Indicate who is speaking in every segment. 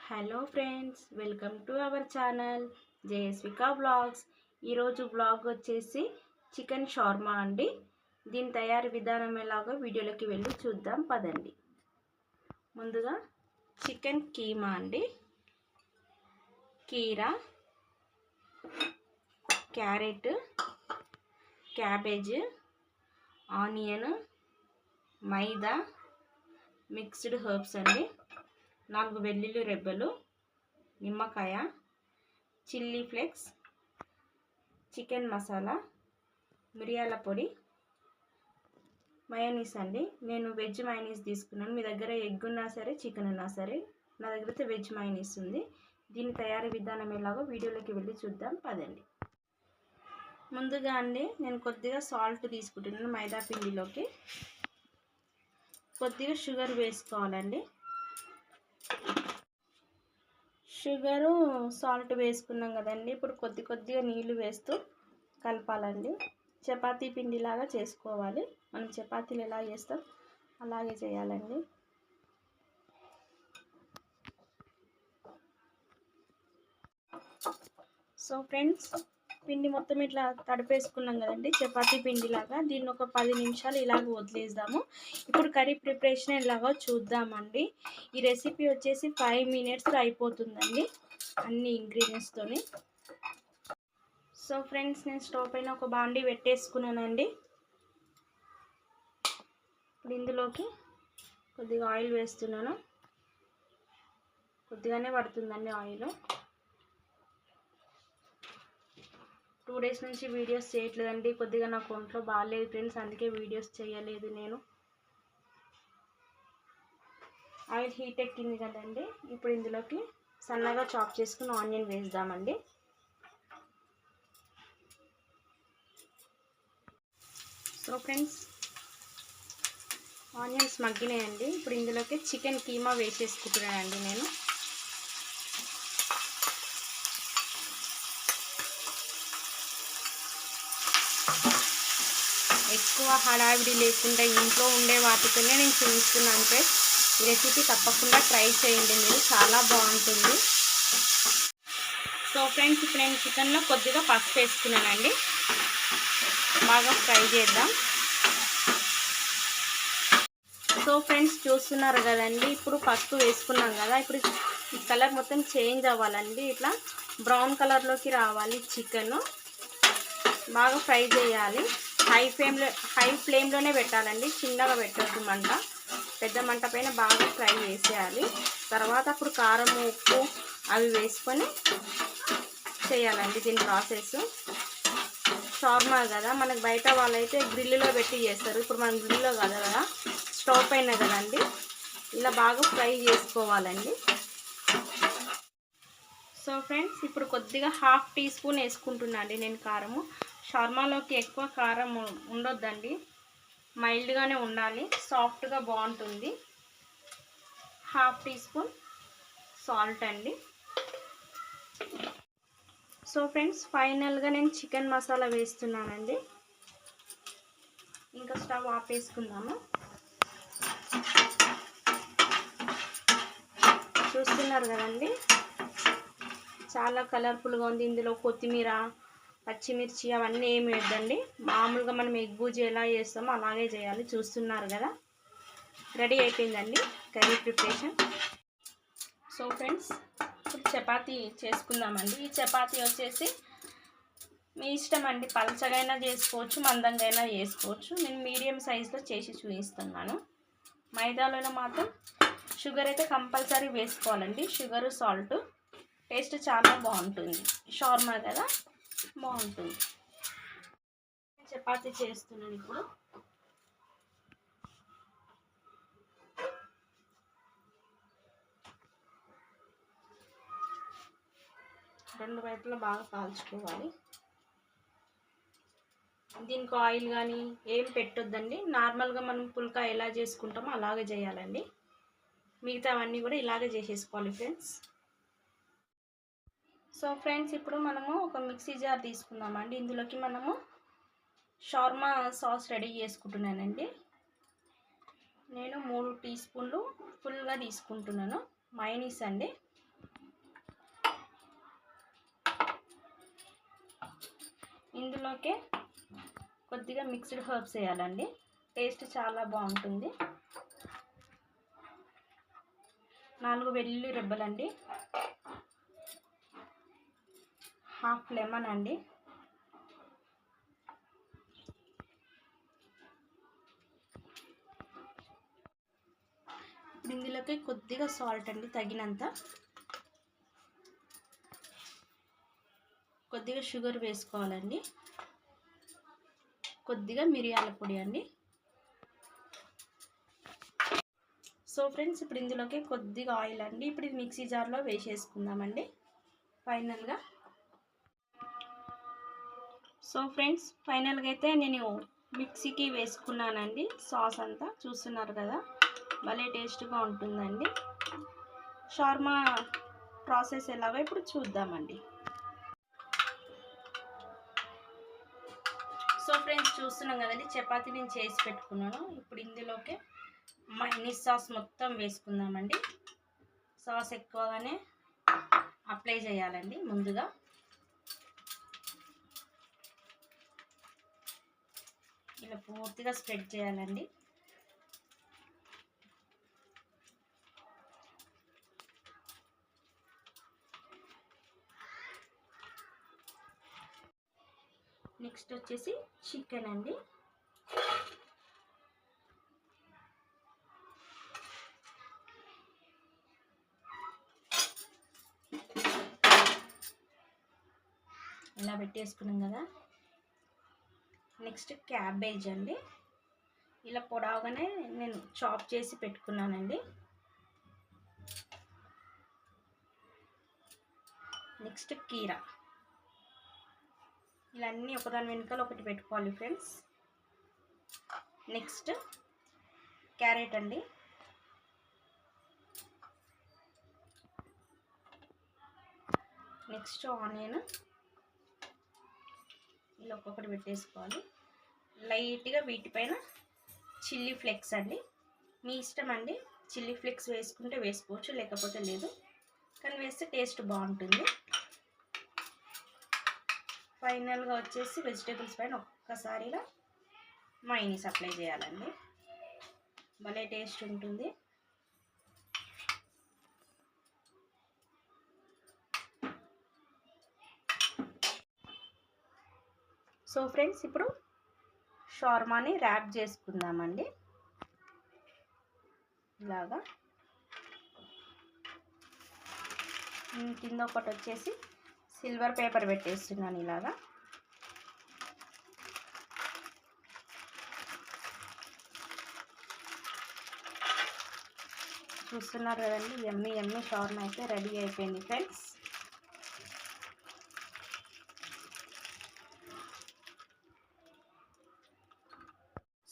Speaker 1: Hello friends, welcome to our channel Jayaswika vlogs. ఈరోజు vlog వచ్చేసి chicken shawarma అండి. దీని తయారీ విధానం ఎలాగో వీడియోలోకి వెళ్ళి చూద్దాం పదండి. ముందుగా చికెన్ కీమా అండి, కీరా, క్యారెట్, క్యాబేజ్, ఆనియన్, మైదా, మిక్స్డ్ హర్బ్స్ అండి, 4 వెల్లుల్లి రెబ్బలు, నిమ్మకాయ, చిల్లీ ఫ్లేక్స్, చికెన్ మసాలా, మిరియాల పొడి, మయోనీస్ అండి. నేను వెజ్ మయోనీస్ తీసుకున్నాను. మీ దగ్గర ఎగ్ ఉన్నా సరే, చికెన్ ఉన్నా సరే. నా దగ్గర అయితే వెజ్ మయోనీస్ ఉంది. దీని తయారీ విధానం ఎలాగో వీడియోలోకి వెళ్ళి చూద్దాం పదండి. ముందుగా అండి నేను కొద్దిగా సాల్ట్ తీసుకుంటున్నాను. మైదా పిండిలోకి కొద్దిగా షుగర్ వేసుకోవాలండి. షుగరు సాల్ట్ వేసుకున్నాం కదండి. ఇప్పుడు కొద్దిగా నీళ్ళు వేస్తూ కలపాలండి. చపాతీ పిండిలాగా చేసుకోవాలి. మనం చపాతీలు ఎలా చేస్తాం అలాగే చేయాలండి. సో ఫ్రెండ్స్, పిండి మొత్తం ఇట్లా తడిపేసుకున్నాం కదండి చపాతీ పిండిలాగా. దీన్ని ఒక 10 నిమిషాలు ఇలాగ వదిలేద్దాము. ఇప్పుడు కర్రీ ప్రిపరేషన్ ఎలాగో చూద్దామండి. ఈ రెసిపీ వచ్చేసి 5 మినిట్స్లో అయిపోతుందండి అన్ని ఇంగ్రీడియంట్స్తోని. సో ఫ్రెండ్స్, నేను స్టవ్ పైన ఒక బాండీ పెట్టేసుకున్నానండి. ఇప్పుడు ఇందులోకి కొద్దిగా ఆయిల్ వేస్తున్నాను. కొద్దిగానే పడుతుందండి ఆయిల్. 2 డేస్ నుంచి వీడియోస్ చేయట్లేదండి. కొద్దిగా నాకు ఒంట్లో బాగాలేదు ఫ్రెండ్స్, అందుకే వీడియోస్ చేయలేదు నేను. ఆయిల్ హీట్ ఎక్కింది కదండి. ఇప్పుడు ఇందులోకి సన్నగా చాప్ చేసుకుని ఆనియన్ వేద్దామండి. సో ఫ్రెండ్స్, ఆనియన్స్ మగ్గినాయండి. ఇప్పుడు ఇందులోకి చికెన్ కీమా వేసేసుకుంటున్నానండి నేను. ఎక్కువ హడావిడి లేకుండా ఇంట్లో ఉండే వాటితోనే నేను చూపిస్తున్నాను ఫ్రెండ్స్. ఈ రెసిపీ తప్పకుండా ట్రై చేయండి మీరు, చాలా బాగుంటుంది. సో ఫ్రెండ్స్, ఇప్పుడు నేను చికెన్లో కొద్దిగా పసుపు వేసుకున్నానండి. బాగా ఫ్రై చేద్దాం. సో ఫ్రెండ్స్, చూస్తున్నారు కదండి, ఇప్పుడు పసుపు వేసుకున్నాం కదా. ఇప్పుడు ఈ కలర్ మొత్తం చేంజ్ అవ్వాలండి. ఇట్లా బ్రౌన్ కలర్లోకి రావాలి చికెన్. బాగా ఫ్రై చేయాలి. హై ఫ్లేమ్లోనే పెట్టాలండి, చిన్నగా పెట్టద్దు మంట. పెద్ద మంట పైన బాగా ఫ్రై చేసేయాలి. తర్వాత అప్పుడు కారం, ఉప్పు అవి వేసుకొని చేయాలండి దీని ప్రాసెస్. షార్మా కదా, మనకు బయట వాళ్ళైతే గ్రిల్లులో పెట్టి చేస్తారు. ఇప్పుడు మనం గ్రిల్లో కదా, స్టవ్ పైన కదండి. ఇలా బాగా ఫ్రై చేసుకోవాలండి. సో ఫ్రెండ్స్, ఇప్పుడు కొద్దిగా 1/2 టీ స్పూన్ వేసుకుంటున్నాండి నేను కారము. షార్మాలోకి ఎక్కువ కారం ఉండొద్దండి, మైల్డ్గానే ఉండాలి, సాఫ్ట్గా బాగుంటుంది. 1/2 టీ స్పూన్ సాల్ట్ అండి. సో ఫ్రెండ్స్, ఫైనల్గా నేను చికెన్ మసాలా వేస్తున్నానండి. ఇంకా స్టవ్ ఆపేసుకుందాము. చూస్తున్నారు కదండి, చాలా కలర్ఫుల్గా ఉంది. ఇందులో కొత్తిమీర, పచ్చిమిర్చి అవన్నీ ఏమి వేద్దండి. మామూలుగా మనం ఎగ్ బుజ్జి ఎలా చేస్తామో అలాగే చేయాలి. చూస్తున్నారు కదా, రెడీ అయిపోయిందండి కర్రీ ప్రిపరేషన్. సో ఫ్రెండ్స్, ఇప్పుడు చపాతీ చేసుకుందామండి. ఈ చపాతీ వచ్చేసి మీ ఇష్టం అండి, పలచగైనా చేసుకోవచ్చు, మందంగా అయినా చేసుకోవచ్చు. నేను మీడియం సైజులో చేసి చూపిస్తున్నాను. మైదాలో మాత్రం షుగర్ అయితే కంపల్సరీ వేసుకోవాలండి. షుగరు, సాల్ట్ టేస్ట్ చాలా బాగుంటుంది. షార్మా కదా, బాగుంటుంది. చపాతీ చేస్తున్నాను ఇప్పుడు. రెండు వైపులా బాగా కాల్చుకోవాలి. దీనికి ఆయిల్ కానీ ఏం పెట్టొద్దండి. నార్మల్గా మనం పుల్కా ఎలా చేసుకుంటామో అలాగే చేయాలండి. మిగతావన్నీ కూడా ఇలాగే చేసేసుకోవాలి ఫ్రెండ్స్. సో ఫ్రెండ్స్, ఇప్పుడు మనము ఒక మిక్సీ జార్ తీసుకుందామండి. ఇందులోకి మనము షార్మా సాస్ రెడీ చేసుకుంటున్నానండి. నేను 3 టీ స్పూన్లు ఫుల్గా తీసుకుంటున్నాను. మయోనీస్ అండి. ఇందులోకే కొద్దిగా మిక్స్డ్ హర్బ్స్ వేయాలండి, టేస్ట్ చాలా బాగుంటుంది. 4 వెల్లుల్లి రెబ్బలండి, హాఫ్ లెమన్ అండి, ఇందులోకి కొద్దిగా సాల్ట్ అండి తగినంత, కొద్దిగా షుగర్ వేసుకోవాలండి, కొద్దిగా మిరియాల పొడి అండి. సో ఫ్రెండ్స్ ఇప్పుడు ఇందులోకి కొద్దిగా ఆయిల్ అండి. ఇప్పుడు ఇది మిక్సీ జార్లో వేసేసుకుందామండి ఫైనల్గా. సో ఫ్రెండ్స్ ఫైనల్గా అయితే నేను మిక్సీకి వేసుకున్నానండి. సాస్ అంతా చూస్తున్నారు కదా, భలే టేస్ట్గా ఉంటుందండి. షార్మా ప్రాసెస్ ఎలాగో ఇప్పుడు చూద్దామండి. సో ఫ్రెండ్స్ చూస్తున్నాం కదండి, చపాతీ నేను చేసి పెట్టుకున్నాను. ఇప్పుడు ఇందులోకి మైనీస్ సాస్ మొత్తం వేసుకుందామండి. సాస్ ఎక్కువగానే అప్లై చేయాలండి. ముందుగా ఇలా పూర్తిగా స్ప్రెడ్ చేయాలండి. నెక్స్ట్ వచ్చేసి చికెన్ అండి. ఇలా పెట్టేసుకున్నాం కదా. నెక్స్ట్ క్యాబేజ్ అండి, ఇలా పొడవుగానే నేను చాప్ చేసి పెట్టుకున్నానండి. నెక్స్ట్ కీరా, ఇలా అన్నీ ఒకదాని వెనకాల ఒకటి పెట్టుకోవాలి ఫ్రెండ్స్. నెక్స్ట్ క్యారెట్ అండి, నెక్స్ట్ ఆనియన్, ఇలా ఒక్కొక్కటి పెట్టేసుకోవాలి. లైట్గా వీటిపైన చిల్లీ ఫ్లేక్స్ అండి, మీ ఇష్టం అండి. చిల్లీ ఫ్లేక్స్ వేసుకుంటే వేసుకోవచ్చు, లేకపోతే లేదు, కానీ వేస్తే టేస్ట్ బాగుంటుంది. ఫైనల్గా వచ్చేసి వెజిటేబుల్స్ పైన ఒక్కసారి ఇలా మైనీస్ అప్లై చేయాలండి, భలే టేస్ట్ ఉంటుంది. సో ఫ్రెండ్స్ ఇప్పుడు షార్మాని ర్యాప్ చేసుకుందామండి. ఇలాగా కింద ఒకటి వచ్చేసి సిల్వర్ పేపర్ పెట్టేస్తున్నాను ఇలాగా. చూస్తున్నారు కదండి, ఎమ్మి ఎమ్మి షార్మా అయితే రెడీ అయిపోయింది ఫ్రెండ్స్.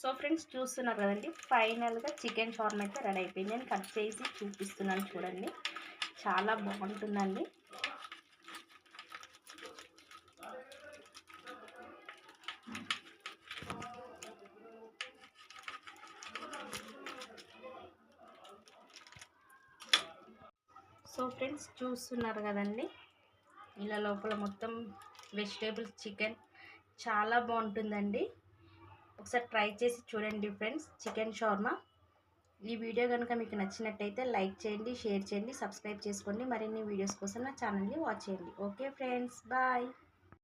Speaker 1: సో ఫ్రెండ్స్ చూస్తున్నారు కదండి, ఫైనల్గా చికెన్ షార్మా అయితే రెడీ అయిపోయింది. నేను కట్ చేసి చూపిస్తున్నాను చూడండి, చాలా బాగుంటుందండి. సో ఫ్రెండ్స్ చూస్తున్నారు కదండి, ఇలా లోపల మొత్తం వెజిటేబుల్స్ చికెన్ చాలా బాగుంటుందండి. ఒకసారి ట్రై చేసి చూడండి ఫ్రెండ్స్ చికెన్ షార్మా. ఈ వీడియో కనుక మీకు నచ్చినట్టయితే లైక్ చేయండి, షేర్ చేయండి, సబ్స్క్రైబ్ చేసుకోండి. మరిన్ని వీడియోస్ కోసం నా ఛానల్ని వాచ్ చేయండి. Okay friends, bye.